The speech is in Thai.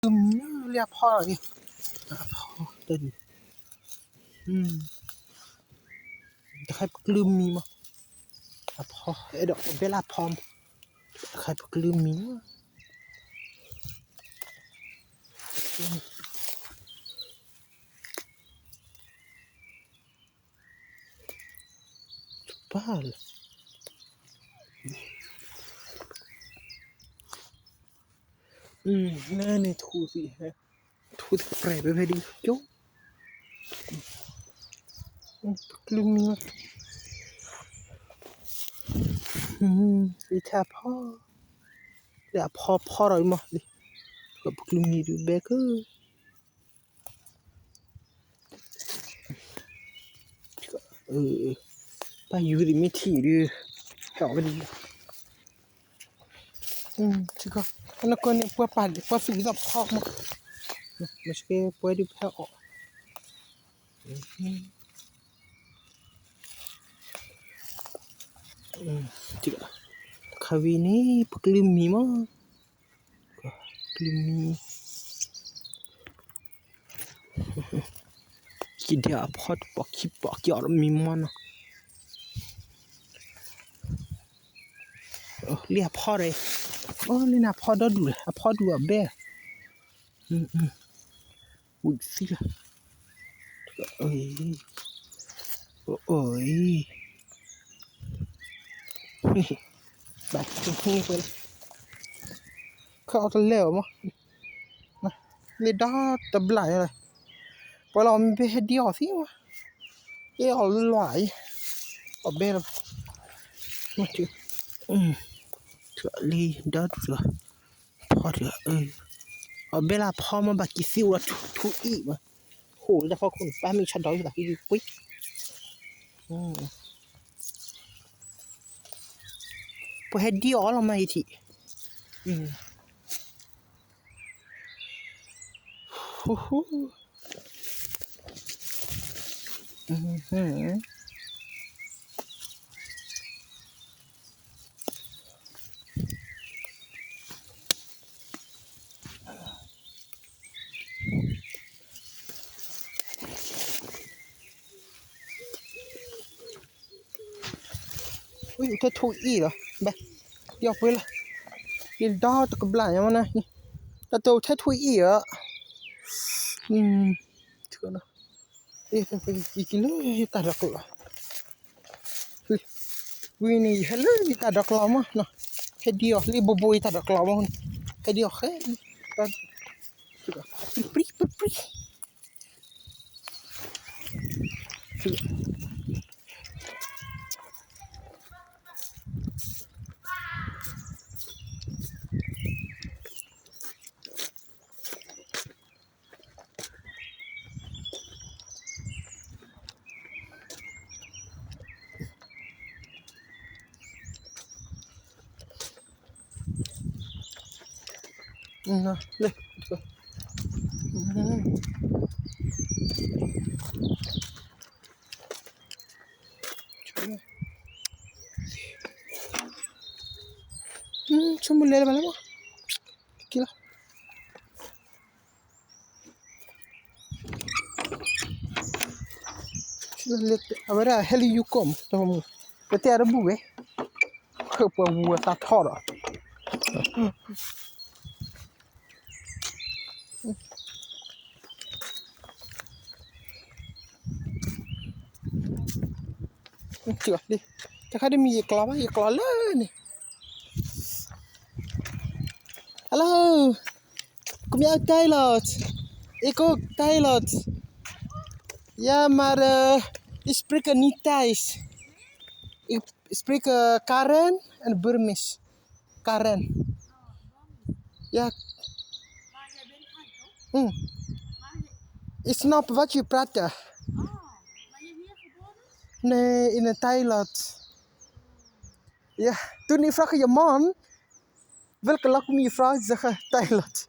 เรียกพ่อเลยพ่อเดินจะใครปลืมมีมั้งพ่อเดี๋ยวเวลาพร้อมใครปลืมมีมั้งบ้าเลยนี่ทูสิฮะทูสิเปรย์ไปพอดีจุ๊บปลืมมีมั้งอีแทบพ่อเดี๋ยวพ่อเราอีกมั้งดิกับปลืมมีดูเบเกอร์ไปอยู่ที่มิถิดิเหรอกันดี这个那个你不把不是一个泡吗？没事个不的泡哦。这个咖啡呢不给米吗？给米。กินเดี๋ยวพอดบอกคิดบอกเกี่ยวกับมีมันนะเรียกพ่อเลยนี่นะพ่อดูเลยพ่อดูอ่ะเบ้อุ้ยสิละโอ้ยแบบนี้ไปเลยเขาเอาตะเล่วมั้งนะเลยด้าตะบลายอะไรพอเราไม่ไปเฮ็ดเดียวสิวะเอาหลายเอาเบ้ละมาถึงเถื่อลีด้าดูละพอเถื่อเอาเบลาพอมาบักกิซิวละทุอีมาโหแล้วพอคนป้ามีชัดดอยอยู่ละที่ปุ๊ยพอเฮ็ดเดียวเราไม่ทีโอ้โหจะทุอีเหรอแบบเดี๋ยวไปละกินดอตะกบลายมันนะแต่ตัวแท้ทุอีเหรอเถื่อนะไปกินเลยตาดักละวินี่ฮัลโหลตาดักละมั้งนะแค่เดียวรีบบุยตาดักละมั้งแค่เดียวแค่ตาปรีนะเลยชั่วโมงเลยมาแล้วมั้งกี่ละเอาไว้ได้เฮลิยูคอมตัวมึงแต่ที่อาร์บุ้ยเขาปวดหัวตาทอดอ่ะเจ๋อดิจะใครได้มีอีกล้อไหมอีกล้อเลยนี่ฮัลโหลkom je uit Thailand? Ik ook Thailand. Ja, maar ik spreek niet Thais. Ik spreek Karen en Burmese. Karen. Ja. Ik snap wat je praat. Maar je hier geboren? Nee, in Thailand. Ja, toen ik vraag je man, welke land kom je vragen? Zeggen Thailand.